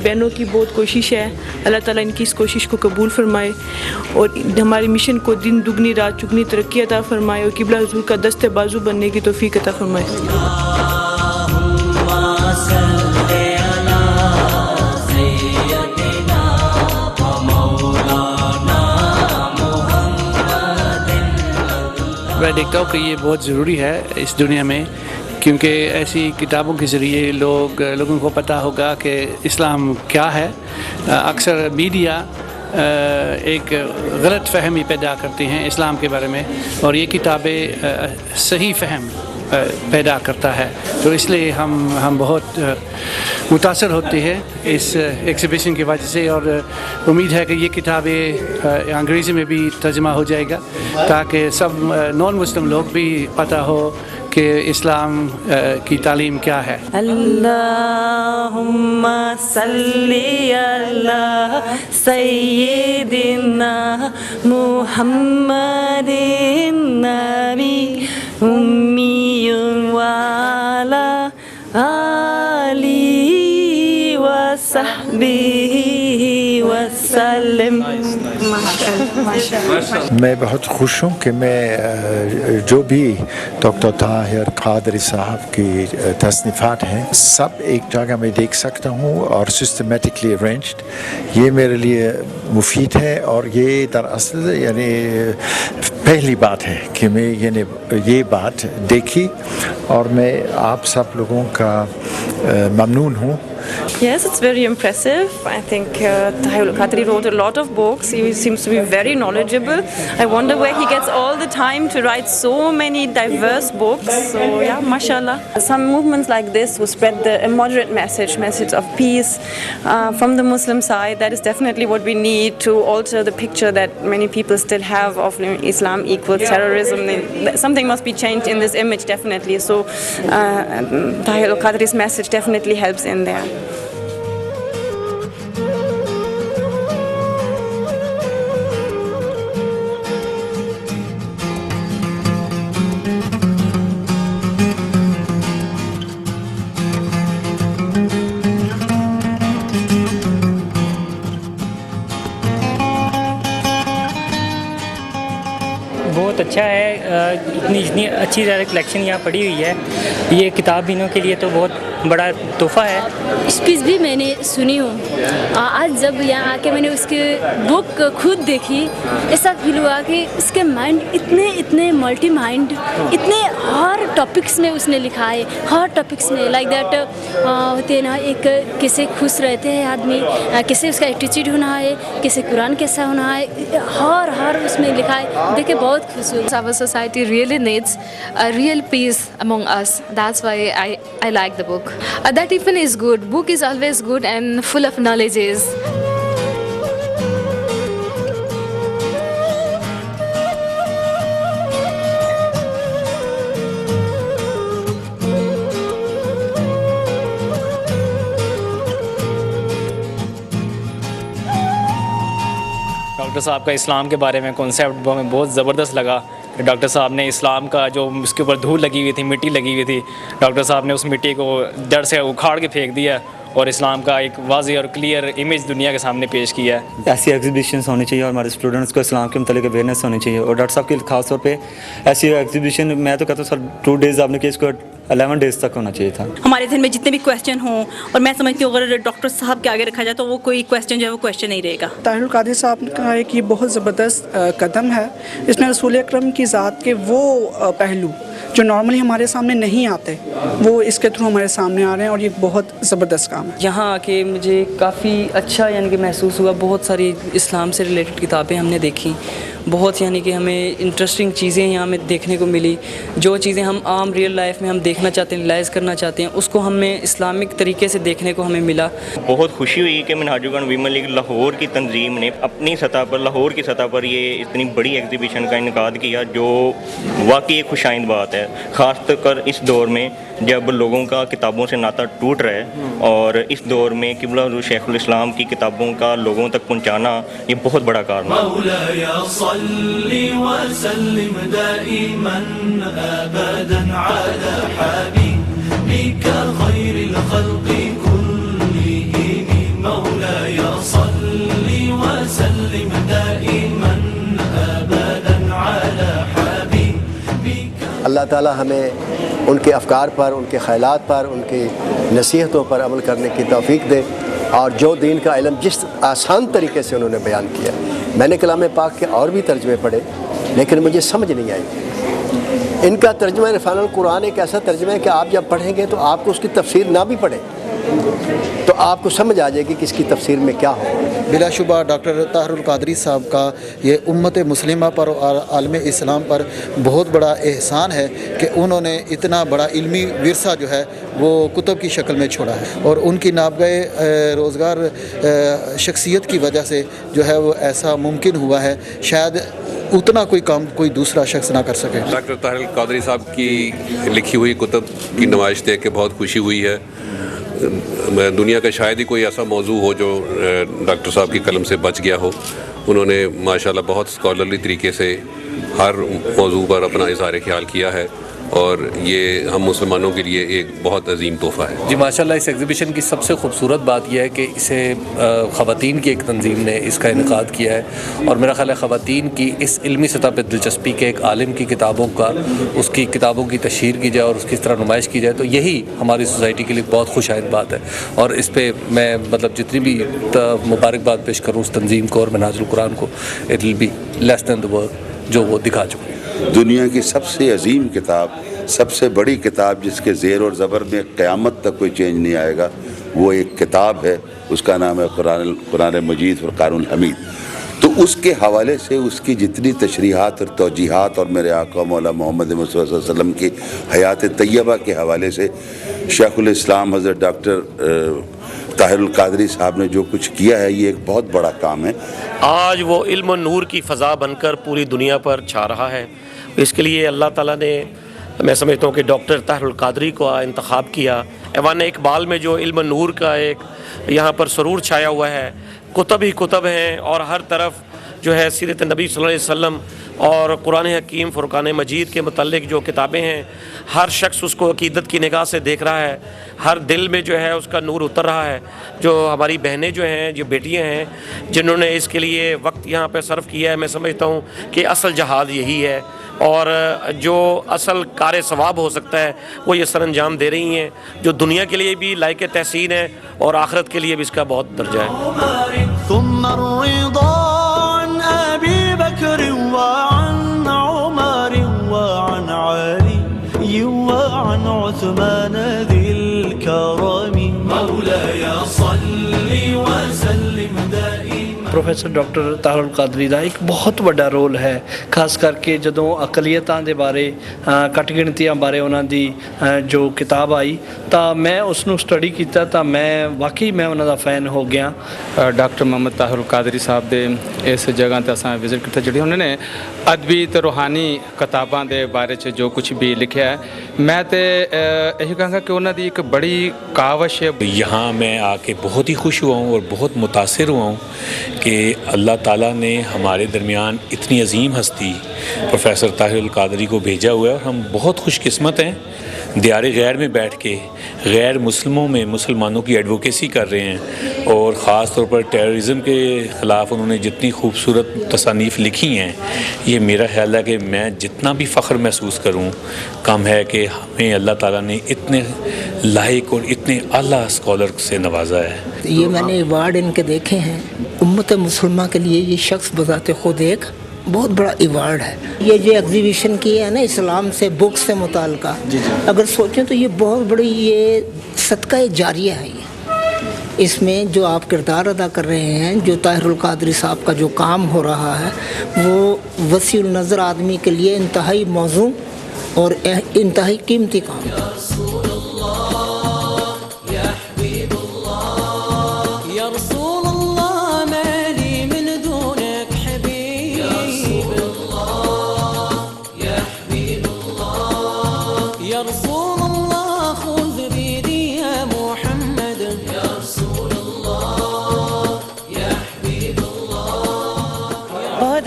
بہنوں کی بہت کوشش ہے. اللہ تعالیٰ ان کی اس کوشش کو قبول فرمائے اور ہمارے مشن کو دن دگنی رات چگنی ترقی عطا فرمائے اور قبلہ حضور کا دست بازو بننے کی توفیق عطا فرمائے. میں دیکھتا ہوں کہ یہ بہت ضروری ہے اس دنیا میں، کیونکہ ایسی کتابوں کے ذریعے لوگوں کو پتہ ہوگا کہ اسلام کیا ہے. اکثر میڈیا ایک غلط فہمی پیدا کرتے ہیں اسلام کے بارے میں، اور یہ کتابیں صحیح فہم پیدا کرتا ہے. تو اس لیے ہم بہت متاثر ہوتے ہیں اس ایگزیبیشن کی وجہ سے، اور امید ہے کہ یہ کتابیں انگریزی میں بھی ترجمہ ہو جائے گا تاکہ سب نان مسلم لوگ بھی پتہ ہو کہ اسلام کی تعلیم کیا ہے. اللہم صلی علی سیدنا محمد نبی امی وعلی آلہ وصحبہ وسلم. میں بہت خوش ہوں کہ میں جو بھی ڈاکٹر طاہر قادری صاحب کی تصنیفات ہیں سب ایک جگہ میں دیکھ سکتا ہوں اور سسٹمیٹکلی ارینجڈ. یہ میرے لیے مفید ہے، اور یہ دراصل یعنی پہلی بات ہے کہ میں یہ بات دیکھی، اور میں آپ سب لوگوں کا ممنون ہوں. Yes, it's very impressive. I think Tahir al-Qadri wrote a lot of books. He seems to be very knowledgeable. I wonder where he gets all the time to write so many diverse books. So yeah, mashallah. Some movements like this who spread the moderate message of peace from the Muslim side, that is definitely what we need to alter the picture that many people still have of Islam equals terrorism. Something must be changed in this image, definitely. So Tahir al-Qadri's message definitely helps in there. بہت اچھا ہے، اتنی اچھی زیادہ collection یہاں پڑی ہوئی ہے. یہ کتاب بینوں کے لیے تو بہت بڑا تحفہ ہے. اسپیچ بھی میں نے سنی ہوں. آج جب یہاں آ کے میں نے اس کی بک خود دیکھی، ایسا فیل ہوا کہ اس کے مائنڈ اتنے ملٹی مائنڈ، اتنے ہر ٹاپکس میں اس نے لکھا ہے. ہر ٹاپکس میں لائک دیٹ ہوتے ہیں نا، ایک کیسے خوش رہتے ہیں آدمی، کیسے اس کا ایٹیچیوڈ ہونا ہے، کیسے قرآن کیسا ہونا ہے، ہر اس میں لکھا ہے. دیکھ کے بہت خوش ہوئی. Our society really needs a real peace among us. That's why I like the book. That even is good. Book is always good and full of knowledges. Doctor صاحب کا اسلام کے بارے میں کانسیپٹ ہمیں بہت زبردست لگا. ڈاکٹر صاحب نے اسلام کا جو اس کے اوپر دھول لگی ہوئی تھی، مٹی لگی ہوئی تھی، ڈاکٹر صاحب نے اس مٹی کو جڑ سے اکھاڑ کے پھینک دیا اور اسلام کا ایک واضح اور کلیئر امیج دنیا کے سامنے پیش کیا ہے. ایسی ایگزیبیشنس ہونی چاہیے اور ہمارے اسٹوڈنٹس کو اسلام کے متعلق اویئرنیس ہونی چاہیے. اور ڈاکٹر صاحب کے خاص طور پہ ایسی ایگزیبیشن میں تو کہتا ہوں سر 2 days آپ نے کہ اس کو 11 days تک ہونا چاہیے تھا. ہمارے ذہن میں جتنے بھی کویسچن ہوں، اور میں سمجھتی ہوں اگر ڈاکٹر صاحب کے آگے رکھا جائے تو وہ کوئی کویسچن جو ہے وہ کویسچن نہیں رہے گا. طاہر القادری صاحب کا ایک یہ بہت زبردست قدم ہے. اس میں رسول اکرم کی ذات کے وہ پہلو جو نارملی ہمارے سامنے نہیں آتے، وہ اس کے تھرو ہمارے سامنے آ رہے ہیں، اور یہ بہت زبردست کام ہے. یہاں آ کے مجھے کافی اچھا یعنی کہ محسوس ہوا. بہت ساری اسلام سے ریلیٹڈ کتابیں ہم نے دیکھیں، بہت یعنی کہ ہمیں انٹرسٹنگ چیزیں یہاں ہمیں دیکھنے کو ملی. جو چیزیں ہم عام ریئل لائف میں ہم دیکھنا چاہتے ہیں، ریلائز کرنا چاہتے ہیں، اس کو ہمیں اسلامک طریقے سے دیکھنے کو ہمیں ملا. بہت خوشی ہوئی کہ منہاج القرآن ویمن لیگ لاہور کی تنظیم نے اپنی سطح پر، لاہور کی سطح پر یہ اتنی بڑی ایگزیبیشن کا انعقاد کیا، جو واقعی ایک خوشائند بات ہے، خاص طور پر اس دور میں جب لوگوں کا کتابوں سے ناطہ ٹوٹ رہا ہے. اور اس دور میں قبلہ حضور شیخ الاسلام کی کتابوں کا لوگوں تک پہنچانا یہ بہت بڑا کام ہے. مولاي صل وسلم دائما ابدا على حبيبك خير الخلق كلهم. اللہ تعالیٰ ہمیں ان کے افکار پر، ان کے خیالات پر، ان کی نصیحتوں پر عمل کرنے کی توفیق دے، اور جو دین کا علم جس آسان طریقے سے انہوں نے بیان کیا. میں نے کلام پاک کے اور بھی ترجمے پڑھے لیکن مجھے سمجھ نہیں آئی. ان کا ترجمہ عرفان القرآن ایک ایسا ترجمہ ہے کہ آپ جب پڑھیں گے تو آپ کو اس کی تفسیر نہ بھی پڑھیں تو آپ کو سمجھ آ جائے گی کہ اس کی تفسیر میں کیا ہو. بلا شبہ ڈاکٹر طاہر القادری صاحب کا یہ امت مسلمہ پر اور عالم اسلام پر بہت بڑا احسان ہے کہ انہوں نے اتنا بڑا علمی ورثہ جو ہے وہ کتب کی شکل میں چھوڑا ہے، اور ان کی نابغہ روزگار شخصیت کی وجہ سے جو ہے وہ ایسا ممکن ہوا ہے، شاید اتنا کوئی کام کوئی دوسرا شخص نہ کر سکے. ڈاکٹر طاہر القادری صاحب کی لکھی ہوئی کتب کی نمائش دیکھ کے بہت خوشی ہوئی ہے. دنیا کا شاید ہی کوئی ایسا موضوع ہو جو ڈاکٹر صاحب کی قلم سے بچ گیا ہو. انہوں نے ماشاءاللہ بہت اسکالرلی طریقے سے ہر موضوع پر اپنا اظہار خیال کیا ہے، اور یہ ہم مسلمانوں کے لیے ایک بہت عظیم تحفہ ہے. جی ماشاءاللہ اس ایگزیبیشن کی سب سے خوبصورت بات یہ ہے کہ اسے خواتین کی ایک تنظیم نے اس کا انعقاد کیا ہے، اور میرا خیال ہے خواتین کی اس علمی سطح پہ دلچسپی کہ ایک عالم کی کتابوں کا اس کی کتابوں کی تشہیر کی جائے اور اس کی اس طرح نمائش کی جائے، تو یہی ہماری سوسائٹی کے لیے بہت خوش آئند بات ہے. اور اس پہ میں مطلب جتنی بھی مبارکباد پیش کروں اس تنظیم کو اور منہاج القرآن کو، it will be less than the work جو وہ دکھا چکے ہیں. دنیا کی سب سے عظیم کتاب، سب سے بڑی کتاب جس کے زیر اور زبر میں قیامت تک کوئی چینج نہیں آئے گا، وہ ایک کتاب ہے، اس کا نام ہے قرآن مجید فرقان الحمید. تو اس کے حوالے سے اس کی جتنی تشریحات اور توجیحات اور میرے آقا مولا محمد مصطفیٰ صلی اللہ علیہ وسلم کی حیات طیبہ کے حوالے سے شیخ الاسلام حضرت ڈاکٹر طاہر القادری صاحب نے جو کچھ کیا ہے یہ ایک بہت بڑا کام ہے. آج وہ علم و نور کی فضا بن کر پوری دنیا پر چھا رہا ہے. اس کے لیے اللہ تعالیٰ نے، میں سمجھتا ہوں کہ ڈاکٹر طاہر القادری کو انتخاب کیا. ایوان اقبال میں جو علم و نور کا ایک یہاں پر سرور چھایا ہوا ہے، کتب ہی کتب ہیں، اور ہر طرف جو ہے سیرت نبی صلی اللہ علیہ وسلم اور قرآن حکیم فرقان مجید کے متعلق جو کتابیں ہیں، ہر شخص اس کو عقیدت کی نگاہ سے دیکھ رہا ہے، ہر دل میں جو ہے اس کا نور اتر رہا ہے. جو ہماری بہنیں جو ہیں، جو بیٹیاں ہیں، جنہوں نے اس کے لیے وقت یہاں پہ صرف کیا ہے، میں سمجھتا ہوں کہ اصل جہاد یہی ہے، اور جو اصل کار ثواب ہو سکتا ہے وہ یہ سر انجام دے رہی ہیں، جو دنیا کے لیے بھی لائق تحسین ہے اور آخرت کے لیے بھی اس کا بہت درجہ ہے. ثم الرضا عن أبي بكر وعن عمر وعن علي وعن عثمان ذي الكرم مولاي صل وسلم دائما. ਪ੍ਰੋਫੈਸਰ ਡਾਕਟਰ ਤਾਹਰ القادری ਦਾ ਇੱਕ ਬਹੁਤ ਵੱਡਾ ਰੋਲ ਹੈ, ਖਾਸ ਕਰਕੇ ਜਦੋਂ ਅਕਲੀਅਤਾਂ ਦੇ ਬਾਰੇ, ਘੱਟ ਗਿਣਤੀਆਂ ਬਾਰੇ ਉਹਨਾਂ ਦੀ ਜੋ ਕਿਤਾਬ ਆਈ ਤਾਂ ਮੈਂ ਉਸ ਨੂੰ ਸਟੱਡੀ ਕੀਤਾ ਤਾਂ ਮੈਂ ਵਾਕਈ ਮੈਂ ਉਹਨਾਂ ਦਾ ਫੈਨ ਹੋ ਗਿਆ. ਡਾਕਟਰ ਮੁਹੰਮਦ ਤਾਹਿਰ القادری ਸਾਹਿਬ ਦੇ ਇਸ ਜਗ੍ਹਾ 'ਤੇ ਅਸਾਂ ਵਿਜ਼ਿਟ ਕੀਤਾ, ਜਿਹੜੀ ਉਹਨਾਂ ਨੇ ਅਦਬੀ ਤੇ ਰੂਹਾਨੀ ਕਿਤਾਬਾਂ ਦੇ ਬਾਰੇ 'ਚ ਜੋ ਕੁਝ ਵੀ ਲਿਖਿਆ ਹੈ, ਮੈਂ ਤੇ ਇਹੀ ਕਹਾਂਗਾ کہ ਉਹਨਾਂ ਦੀ ਇੱਕ ਬੜੀ ਕਾਵਸ਼ ہے. یہاں میں آ کے بہت ہی خوش ہوا ہوں اور بہت متاثر ہوا ہوں کہ اللہ تعالیٰ نے ہمارے درمیان اتنی عظیم ہستی پروفیسر طاہر القادری کو بھیجا ہوا ہے، اور ہم بہت خوش قسمت ہیں دیار غیر میں بیٹھ کے غیر مسلموں میں مسلمانوں کی ایڈوکیسی کر رہے ہیں. اور خاص طور پر ٹیررزم کے خلاف انہوں نے جتنی خوبصورت تصانیف لکھی ہیں، یہ میرا خیال ہے کہ میں جتنا بھی فخر محسوس کروں کم ہے کہ ہمیں اللہ تعالیٰ نے اتنے لائق اور اتنے اعلیٰ اسکالر سے نوازا ہے. یہ میں نے ایوارڈ ان کے دیکھے ہیں، امت مسلمہ کے لیے یہ شخص بذات خود ایک بہت بڑا ایوارڈ ہے. یہ جو ایگزیبیشن کی ہے نا اسلام سے بکس سے متعلقہ، اگر سوچیں تو یہ بہت بڑی یہ صدقہ جاریہ ہے. اس میں جو آپ کردار ادا کر رہے ہیں، جو طاہر القادری صاحب کا جو کام ہو رہا ہے، وہ وسیع النظر آدمی کے لیے انتہائی موزوں اور انتہائی قیمتی کام ہے.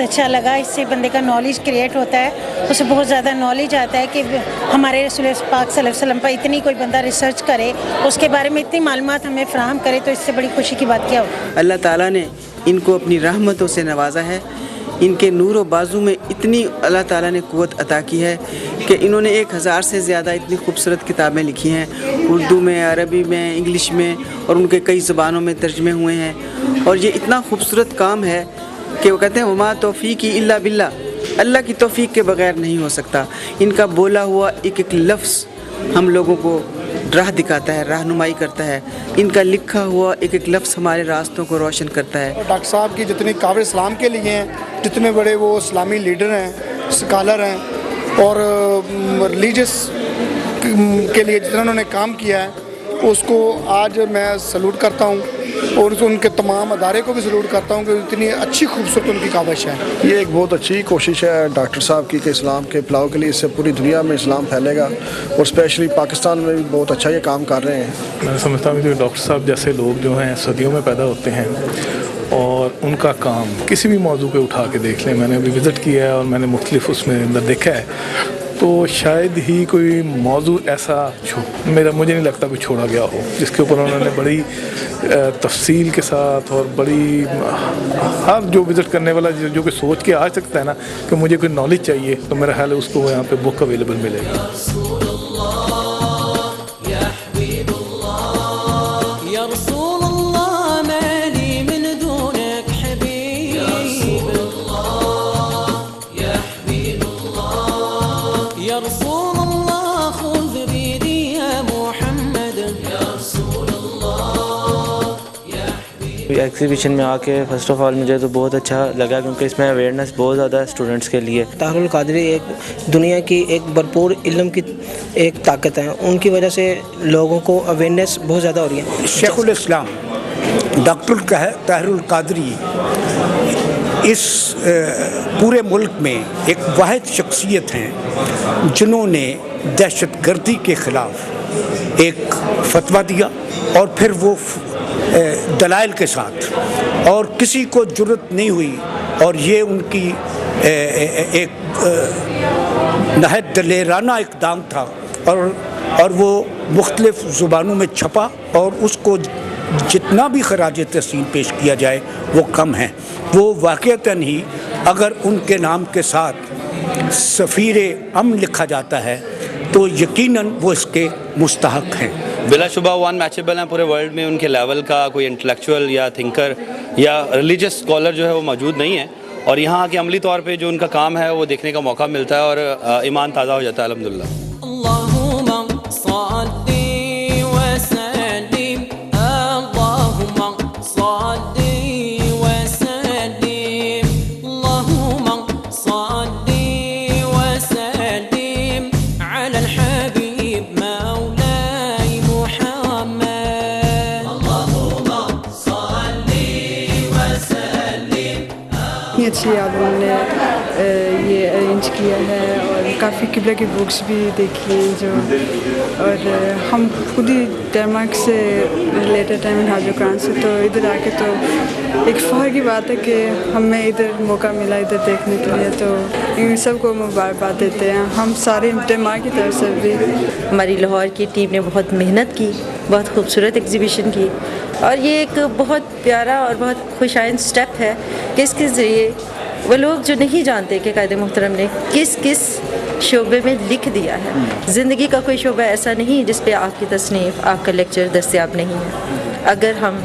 اچھا لگا، اس سے بندے کا نالج کریٹ ہوتا ہے، اسے بہت زیادہ نالج آتا ہے کہ ہمارے رسول پاک صلی اللہ علیہ وسلم پر اتنی کوئی بندہ ریسرچ کرے، اس کے بارے میں اتنی معلومات ہمیں فراہم کرے، تو اس سے بڑی خوشی کی بات کیا ہو. اللہ تعالیٰ نے ان کو اپنی رحمتوں سے نوازا ہے. ان کے نور و بازو میں اتنی اللہ تعالیٰ نے قوت عطا کی ہے کہ انہوں نے 1000 سے زیادہ اتنی خوبصورت کتابیں لکھی ہیں، اردو میں، عربی میں، انگلش میں، اور ان کے کئی زبانوں میں ترجمے ہوئے ہیں. اور یہ اتنا خوبصورت کام ہے کہ وہ کہتے ہیں وما توفیقی الا باللہ، اللہ کی توفیق کے بغیر نہیں ہو سکتا. ان کا بولا ہوا ایک ایک لفظ ہم لوگوں کو راہ دکھاتا ہے، رہنمائی کرتا ہے. ان کا لکھا ہوا ایک ایک لفظ ہمارے راستوں کو روشن کرتا ہے. ڈاکٹر صاحب کی جتنی کعبہ اسلام کے لیے ہیں، جتنے بڑے وہ اسلامی لیڈر ہیں، اسکالر ہیں، اور ریلیجس کے لیے جتنا انہوں نے کام کیا ہے، اس کو آج میں سلوٹ کرتا ہوں، اور ان کے تمام ادارے کو بھی سلوٹ کرتا ہوں کہ اتنی اچھی خوبصورت ان کی کاوش ہے. یہ ایک بہت اچھی کوشش ہے ڈاکٹر صاحب کی کہ اسلام کے پھیلاؤ کے لیے اس سے پوری دنیا میں اسلام پھیلے گا، اور اسپیشلی پاکستان میں بھی بہت اچھا یہ کام کر رہے ہیں. میں سمجھتا ہوں کہ ڈاکٹر صاحب جیسے لوگ جو ہیں صدیوں میں پیدا ہوتے ہیں، اور ان کا کام کسی بھی موضوع پہ اٹھا کے دیکھ لیں. میں نے ابھی وزٹ کیا ہے اور میں نے مختلف اس میں اندر دیکھا ہے، تو شاید ہی کوئی موضوع ایسا مجھے نہیں لگتا کوئی چھوڑا گیا ہو جس کے اوپر انہوں نے بڑی تفصیل کے ساتھ اور بڑی ہر جو وزٹ کرنے والا جو کہ سوچ کے آ سکتا ہے نا کہ مجھے کوئی نالج چاہیے، تو میرا خیال ہے اس کو یہاں پہ بک اویلیبل ملے گی. ایگزیبیشن میں آ کے فرسٹ آف آل مجھے تو بہت اچھا لگا، کیونکہ اس میں اویئرنیس بہت زیادہ ہے اسٹوڈنٹس کے لیے. طاہر القادری ایک دنیا کی ایک بھرپور علم کی ایک طاقت ہے، ان کی وجہ سے لوگوں کو اویئرنیس بہت زیادہ ہو رہی ہے. شیخ الاسلام ڈاکٹر طاہر القادری اس پورے ملک میں ایک واحد شخصیت ہیں جنہوں نے دہشت گردی کے خلاف ایک فتویٰ دیا، اور پھر وہ دلائل کے ساتھ، اور کسی کو جرت نہیں ہوئی، اور یہ ان کی ایک نہایت دلیرانہ اقدام تھا، اور وہ مختلف زبانوں میں چھپا، اور اس کو جتنا بھی خراج تحسین پیش کیا جائے وہ کم ہے. وہ واقعتاً ہی اگر ان کے نام کے ساتھ سفیر امن لکھا جاتا ہے تو یقیناً وہ اس کے مستحق ہیں. بلا شبہ وہ ان میچیبل ہیں پورے ورلڈ میں. ان کے لیول کا کوئی انٹلیکچوئل یا تھنکر یا ریلیجس اسکالر جو ہے وہ موجود نہیں ہے، اور یہاں کے عملی طور پہ جو ان کا کام ہے وہ دیکھنے کا موقع ملتا ہے، اور ایمان تازہ ہو جاتا ہے الحمدللہ. اچھی یاد انہوں نے یہ ارینج کیا ہے، اور کافی قبلہ کی بکس بھی دیکھی ہیں جو، اور ہم خود ہی ڈینمارک سے ریلیٹڈ ہیں منہاج القرآن سے، تو ادھر آ کے تو ایک فخر کی بات ہے کہ ہمیں ادھر موقع ملا ادھر دیکھنے کے لیے، تو ان سب کو مبارکباد دیتے ہیں ہم سارے ڈینمارک کی طرف سے بھی. ہماری لاہور کی ٹیم نے بہت محنت کی، بہت خوبصورت ایگزیبیشن کی، اور یہ ایک بہت پیارا اور بہت خوش آئند سٹیپ ہے کہ اس کے ذریعے وہ لوگ جو نہیں جانتے کہ قائد محترم نے کس کس شعبے میں لکھ دیا ہے. زندگی کا کوئی شعبہ ایسا نہیں جس پہ آپ کی تصنیف، آپ کا لیکچر دستیاب نہیں ہے. اگر ہم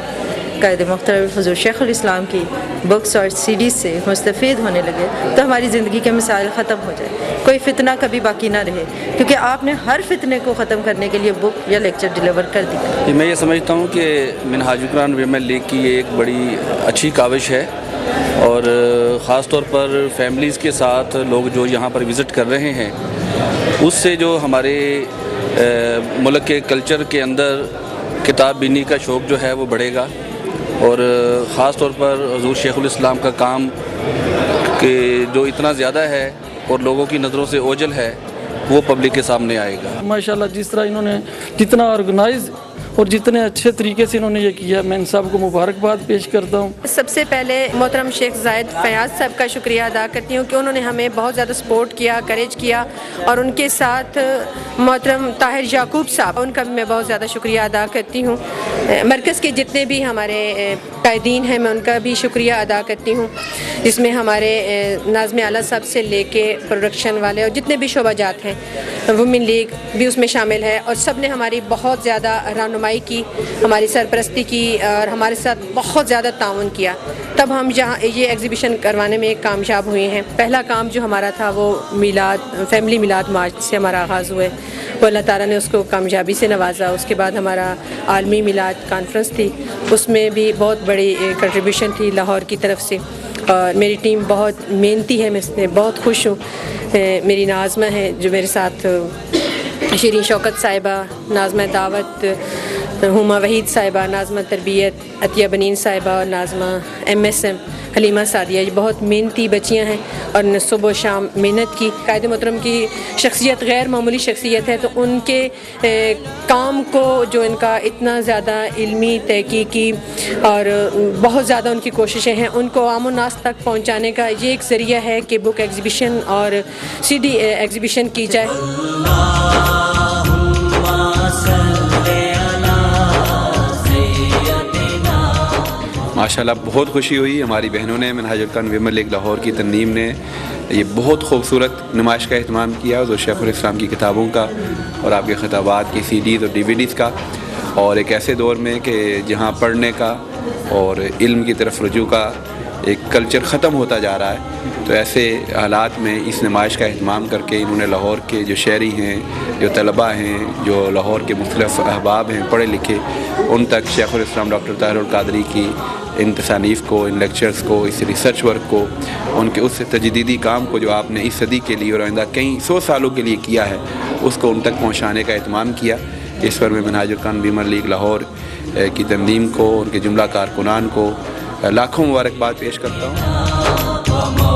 قائد محترم حضور شیخ الاسلام کی بکس اور سیڈیز سے مستفید ہونے لگے تو ہماری زندگی کے مسائل ختم ہو جائے، کوئی فتنہ کبھی باقی نہ رہے، کیونکہ آپ نے ہر فتنے کو ختم کرنے کے لیے بک یا لیکچر ڈیلیور کر دیا. میں یہ سمجھتا ہوں کہ منہاج القرآن ویمن لیگ کی یہ ایک بڑی اچھی کاوش ہے، اور خاص طور پر فیملیز کے ساتھ لوگ جو یہاں پر وزٹ کر رہے ہیں، اس سے جو ہمارے ملک کے کلچر کے اندر کتاب بینی کا شوق جو ہے وہ بڑھے گا، اور خاص طور پر حضور شیخ الاسلام کا کام کہ جو اتنا زیادہ ہے اور لوگوں کی نظروں سے اوجھل ہے وہ پبلک کے سامنے آئے گا. ماشاءاللہ جس طرح انہوں نے جتنا آرگنائز اور جتنے اچھے طریقے سے انہوں نے یہ کیا، میں ان سب کو مبارکباد پیش کرتا ہوں. سب سے پہلے محترم شیخ زائد فیاض صاحب کا شکریہ ادا کرتی ہوں کہ انہوں نے ہمیں بہت زیادہ سپورٹ کیا، کریج کیا، اور ان کے ساتھ محترم طاہر یعقوب صاحب، ان کا بھی میں بہت زیادہ شکریہ ادا کرتی ہوں. مرکز کے جتنے بھی ہمارے قائدین ہیں میں ان کا بھی شکریہ ادا کرتی ہوں، جس میں ہمارے ناظم اعلیٰ صاحب سے لے کے پروڈکشن والے اور جتنے بھی شعبہ جات ہیں، وومن لیگ بھی اس میں شامل ہے، اور سب نے ہماری بہت زیادہ رہنمائی کی، ہماری سرپرستی کی اور ہمارے ساتھ بہت زیادہ تعاون کیا، تب ہم جہاں یہ ایگزیبیشن کروانے میں کامیاب ہوئے ہیں۔ پہلا کام جو ہمارا تھا وہ فیملی میلاد مارچ سے ہمارا آغاز ہوئے، وہ اللہ تعالیٰ نے اس کو کامیابی سے نوازا۔ اس کے بعد ہمارا عالمی میلاد کانفرنس تھی، اس میں بھی بہت بڑی کنٹریبیوشن تھی لاہور کی طرف سے، اور میری ٹیم بہت محنتی ہے، میں اس میں بہت خوش ہوں۔ میری ناظمہ ہیں جو میرے ساتھ، شیرین شوکت صاحبہ، ناظمہ دعوت ہما وحید صاحبہ، ناظمہ تربیت عطیہ بنین صاحبہ، اور ناظمہ MSM حلیمہ سعدیہ، یہ بہت محنتی بچیاں ہیں اور نے صبح و شام محنت کی۔ قائد محترم کی شخصیت غیر معمولی شخصیت ہے، تو ان کے کام کو جو ان کا اتنا زیادہ علمی تحقیقی اور بہت زیادہ ان کی کوششیں ہیں، ان کو عام الناس تک پہنچانے کا یہ ایک ذریعہ ہے کہ بک ایگزیبیشن اور CD ایگزیبیشن کی جائے۔ ماشاءاللہ بہت خوشی ہوئی، ہماری بہنوں نے منہاج القرآن ویمن لیگ لاہور کی تنظیم نے یہ بہت خوبصورت نمائش کا اہتمام کیا، جو شیخ الاسلام کی کتابوں کا اور آپ کے خطابات کی CDs اور DVDs کا، اور ایک ایسے دور میں کہ جہاں پڑھنے کا اور علم کی طرف رجوع کا ایک کلچر ختم ہوتا جا رہا ہے، تو ایسے حالات میں اس نمائش کا اہتمام کر کے انہوں نے لاہور کے جو شہری ہیں، جو طلباء ہیں، جو لاہور کے مختلف احباب ہیں پڑھے لکھے، ان تک شیخ الاسلام ڈاکٹر طاہر القادری کی ان تصانیف کو، ان لیکچرز کو، اس ریسرچ ورک کو، ان کے اس تجدیدی کام کو جو آپ نے اس صدی کے لیے اور آئندہ کئی 100 سالوں کے لیے کیا ہے، اس کو ان تک پہنچانے کا اہتمام کیا۔ اس پر میں منہاج القرآن ویمن لیگ لاہور کی تنظیم کو، ان کے جملہ کارکنان کو لاکھوں مبارکباد پیش کرتا ہوں۔